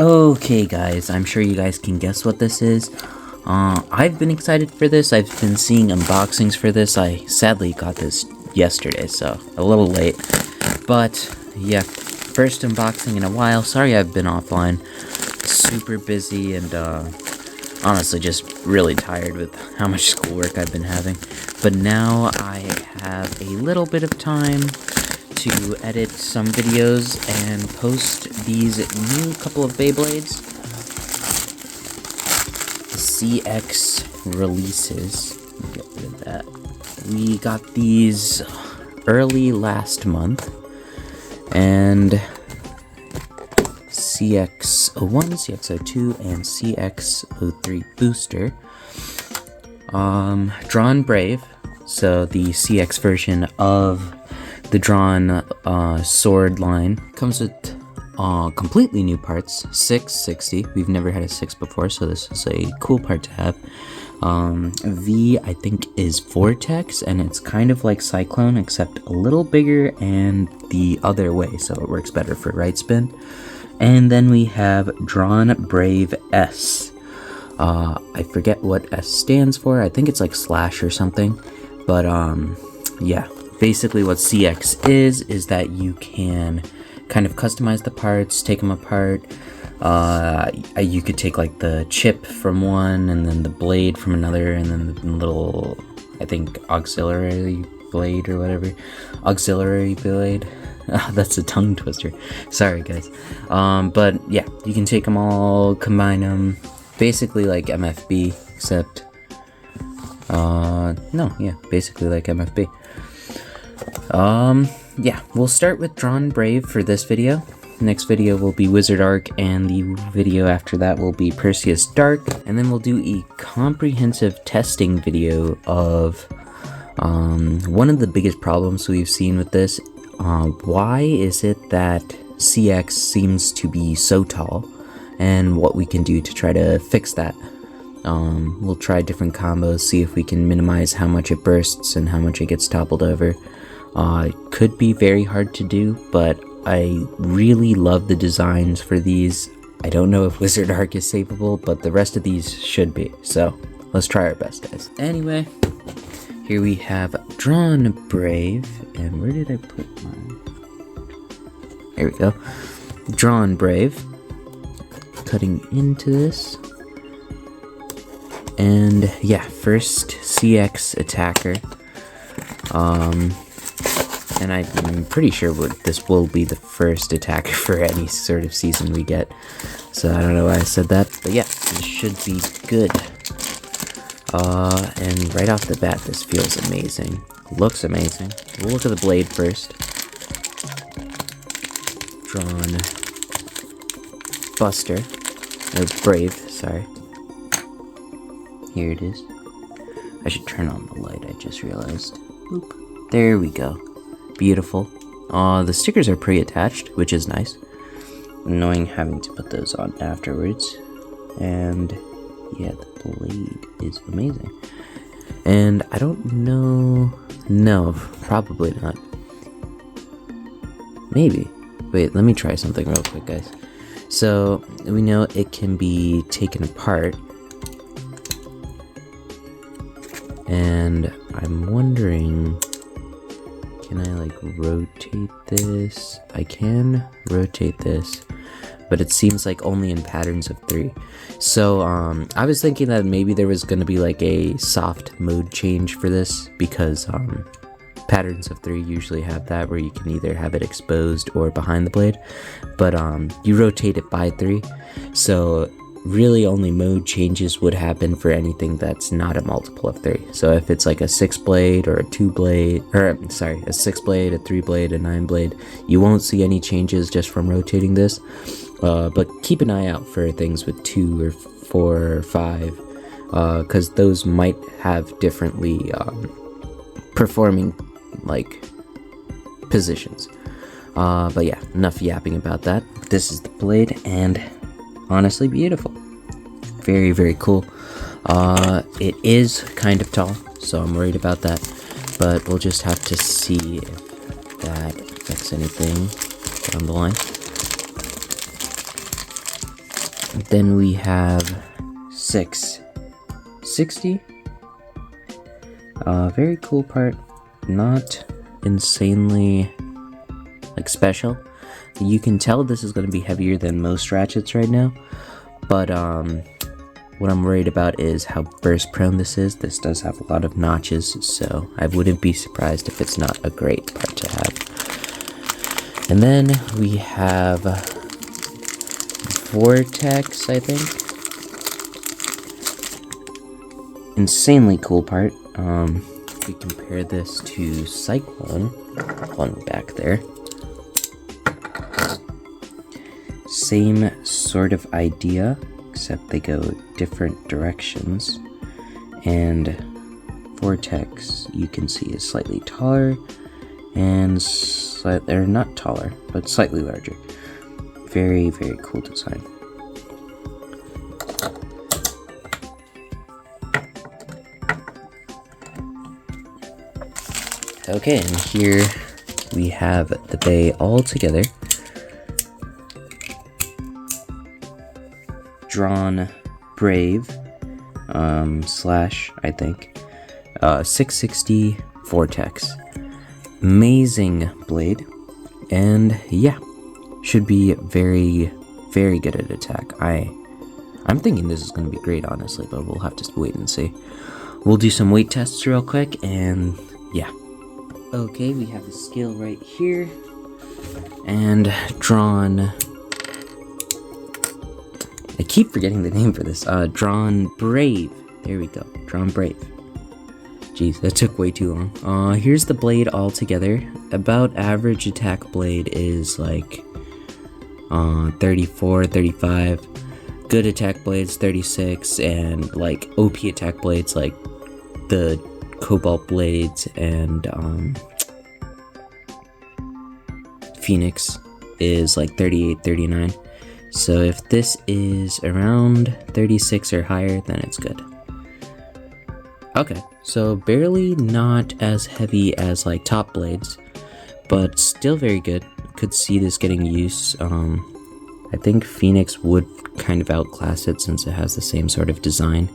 Okay guys, I'm sure you guys can guess what this is. I've been excited for this. I've been seeing unboxings for this. I sadly got this yesterday, so a little late. But yeah, first unboxing in a while. Sorry I've been offline. Super busy and honestly just really tired with how much schoolwork I've been having. But now I have a little bit of time to edit some videos and post these new couple of Beyblades. The CX releases. Let me get rid of that. We got these early last month, and CX-01, CX-02, and CX-03 booster. Dran Brave, so the CX version of the Dran sword line, comes with completely new parts. 6-60. We've never had a 6 before, so this is a cool part to have. V, I think, is Vortex, and it's kind of like Cyclone, except a little bigger and the other way, so it works better for right spin. And then we have Dran Brave S. I forget what S stands for. I think it's like slash or something. But, yeah. Basically what CX is that you can kind of customize the parts, take them apart. You could take like the chip from one, and then the blade from another, and then the little, I think, auxiliary blade or whatever. Auxiliary blade. That's a tongue twister. Sorry, guys. But yeah, you can take them all, combine them. Basically like MFB, except... basically like MFB. Yeah, we'll start with Dran Brave for this video. Next video will be Wizard Arc, and the video after that will be Perseus Dark, and then we'll do a comprehensive testing video of one of the biggest problems we've seen with this. Why is it that CX seems to be so tall, and what we can do to try to fix that. We'll try different combos, see if we can minimize how much it bursts and how much it gets toppled over. It could be very hard to do, but I really love the designs for these. I don't know if Wizard Arc is saveable, but the rest of these should be, so let's try our best, guys. Anyway, here we have Dran Brave, and where did I put mine? There we go. Dran Brave. Cutting into this. And yeah, first CX attacker. And I'm pretty sure this will be the first attacker for any sort of season we get. So I don't know why I said that, but yeah, this should be good. And right off the bat, this feels amazing. Looks amazing. We'll look at the blade first. Dran Buster. Or Brave, sorry. Here it is. I should turn on the light, I just realized. Boop. There we go. Beautiful. The stickers are pre-attached, which is nice. Annoying having to put those on afterwards. And yeah, the blade is amazing. And I don't know... No, probably not. Maybe. Wait, let me try something real quick, guys. So, we know it can be taken apart. And I'm wondering... Can I, like, rotate this? I can rotate this, but it seems like only in patterns of 3. So, I was thinking that maybe there was gonna be, like, a soft mode change for this, because, patterns of 3 usually have that, where you can either have it exposed or behind the blade, but, you rotate it by 3, so really only mode changes would happen for anything that's not a multiple of 3. So if it's like a 6 blade or a 2 blade, or sorry, a 6 blade, a 3 blade, a 9 blade, you won't see any changes just from rotating this. But keep an eye out for things with 2 or 4 or 5, because those might have differently performing like positions. But yeah, enough yapping about that. This is the blade, and honestly beautiful. Very, very cool. It is kind of tall, so I'm worried about that, but we'll just have to see if that affects anything down the line. Then we have 6-60. Very cool part. Not insanely like special. You can tell this is going to be heavier than most ratchets right now, but what I'm worried about is how burst prone this is. This does have a lot of notches, so I wouldn't be surprised if it's not a great part to have. And then we have Vortex, I think. Insanely cool part. If we compare this to Cyclone, one back there. Same sort of idea, except they go different directions. And Vortex, you can see, is slightly taller, and they're not taller, but slightly larger. Very, very cool design. Okay, and here we have the bay all together. Drawn Brave slash, I think, 660 Vortex. Amazing blade, and yeah, should be very, very good at attack. I'm thinking this is going to be great, honestly, but we'll have to wait and see. We'll do some weight tests real quick, and yeah. Okay, we have the scale right here, and Drawn. I keep forgetting the name for this. Drawn Brave. There we go. Drawn Brave. Jeez, that took way too long. Here's the blade all together. About average attack blade is like 34, 35. Good attack blades 36, and like OP attack blades like the Cobalt blades and Phoenix is like 38, 39. So if this is around 36 or higher, then it's good. Okay, so barely not as heavy as like top blades, but still very good. Could see this getting use. I think Phoenix would kind of outclass it since it has the same sort of design.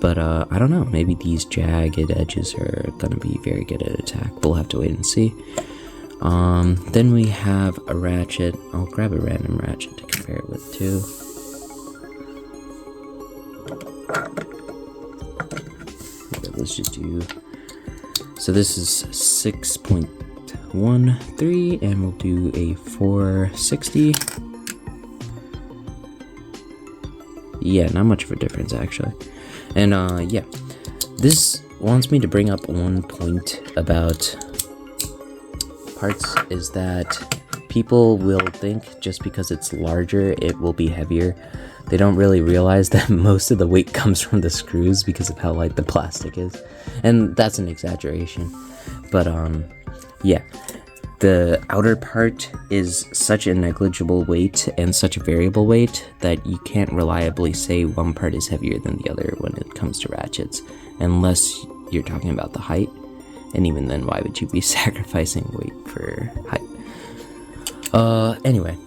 But I don't know, maybe these jagged edges are gonna be very good at attack. We'll have to wait and see. Then we have a ratchet. I'll grab a random ratchet to compare it with too. Okay, let's just do. So this is 6.13, and we'll do a 460. Yeah, not much of a difference actually. And yeah, this wants me to bring up one point about parts is that people will think just because it's larger it will be heavier. They don't really realize that most of the weight comes from the screws because of how light the plastic is, and that's an exaggeration. But yeah, the outer part is such a negligible weight and such a variable weight that you can't reliably say one part is heavier than the other when it comes to ratchets, unless you're talking about the height. And even then, why would you be sacrificing weight for height? Anyway,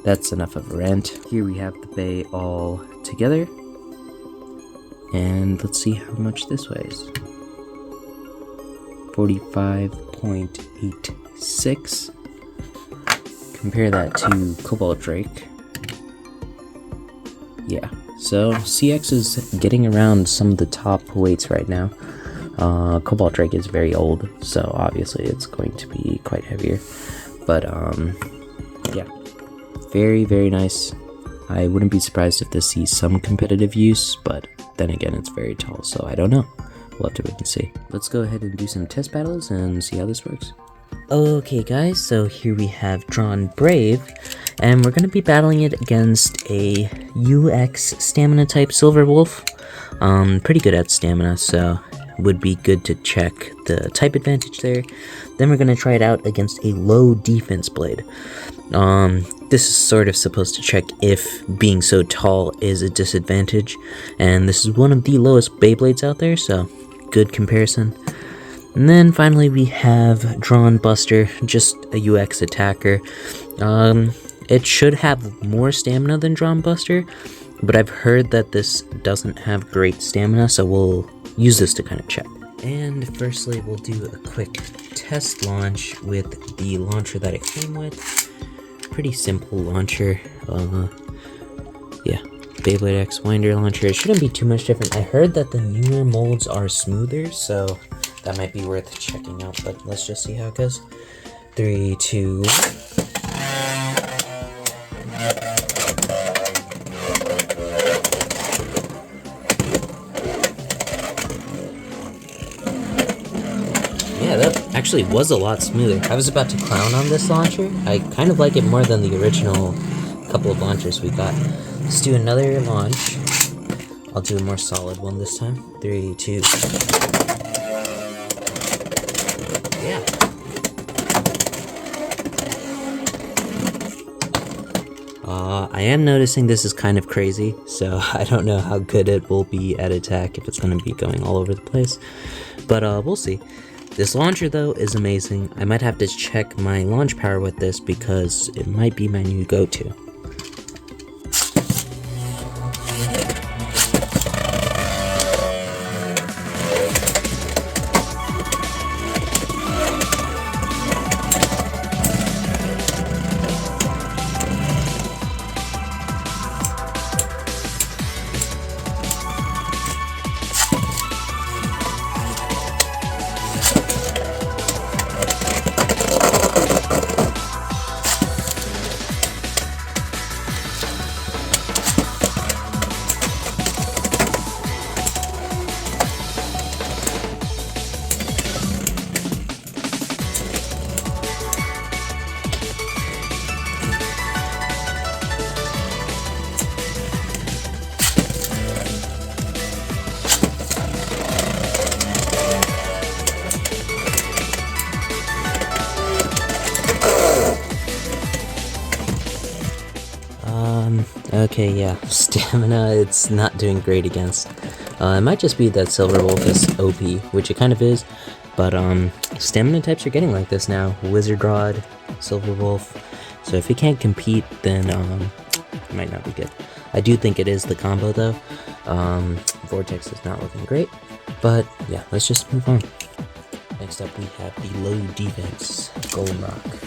that's enough of a rant. Here we have the bay all together. And let's see how much this weighs. 45.86. Compare that to Cobalt Drake. Yeah, so CX is getting around some of the top weights right now. Cobalt Drake is very old, so obviously it's going to be quite heavier. But yeah, very, very nice. I wouldn't be surprised if this sees some competitive use, but then again, it's very tall, so I don't know. We'll have to wait and see. Let's go ahead and do some test battles and see how this works. Okay guys, so here we have Drawn Brave, and we're going to be battling it against a UX stamina type Silver Wolf. Pretty good at stamina, so would be good to check the type advantage there. Then we're going to try it out against a low defense blade. This is sort of supposed to check if being so tall is a disadvantage, and this is one of the lowest Beyblades out there, so good comparison. And then finally we have Drawn Buster, just a UX attacker. It should have more stamina than Drawn Buster, but I've heard that this doesn't have great stamina, so we'll use this to kind of check. And firstly, we'll do a quick test launch with the launcher that it came with. Pretty simple launcher. Yeah, Beyblade X winder launcher. It shouldn't be too much different. I heard that the newer molds are smoother, so that might be worth checking out, but let's just see how it goes. 3, 2, 1. Yeah, that actually was a lot smoother. I was about to clown on this launcher. I kind of like it more than the original couple of launchers we got. Let's do another launch. I'll do a more solid one this time. 3, 2. Yeah. I am noticing this is kind of crazy, so I don't know how good it will be at attack, if it's going to be going all over the place. But we'll see. This launcher, though, is amazing. I might have to check my launch power with this because it might be my new go-to. Okay, yeah, stamina, it's not doing great against. It might just be that Silver Wolf is OP, which it kind of is, but stamina types are getting like this now. Wizard Rod, Silver Wolf, so if it can't compete, then it might not be good. I do think it is the combo though. Vortex is not looking great, but yeah, let's just move on. Next up we have the low defense Golden Rock.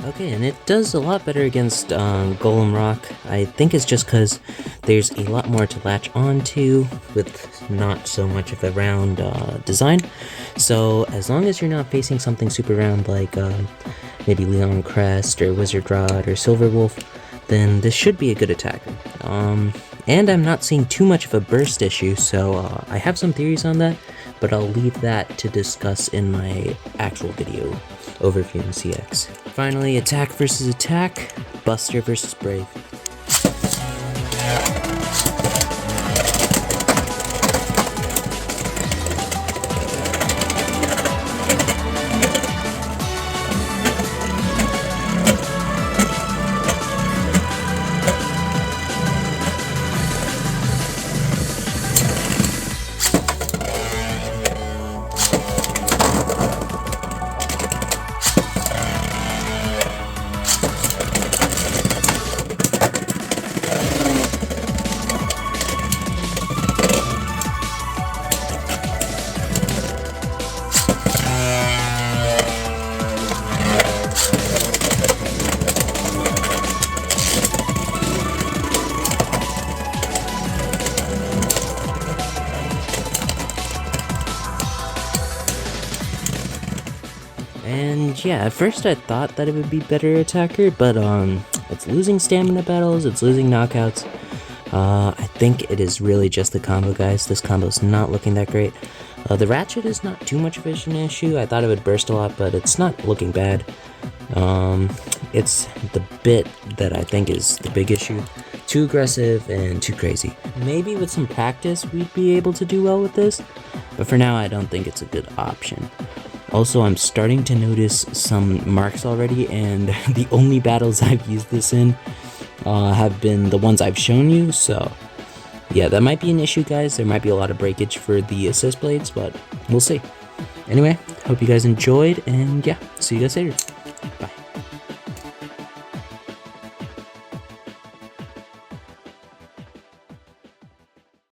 Okay, and it does a lot better against Golem Rock. I think it's just because there's a lot more to latch onto with not so much of a round design. So as long as you're not facing something super round like maybe Leon Crest or Wizard Rod or Silver Wolf, then this should be a good attacker. And I'm not seeing too much of a burst issue, so I have some theories on that, but I'll leave that to discuss in my actual video overview in CX. Finally, attack versus attack, Buster versus Brave. And yeah, at first I thought that it would be better attacker, but it's losing stamina battles, it's losing knockouts. I think it is really just the combo, guys. This combo's not looking that great. The ratchet is not too much of an issue. I thought it would burst a lot, but it's not looking bad. It's the bit that I think is the big issue. Too aggressive and too crazy. Maybe with some practice we'd be able to do well with this, but for now I don't think it's a good option. Also, I'm starting to notice some marks already, and the only battles I've used this in have been the ones I've shown you, so yeah, that might be an issue, guys. There might be a lot of breakage for the assist blades, but we'll see. Anyway, hope you guys enjoyed, and yeah, see you guys later.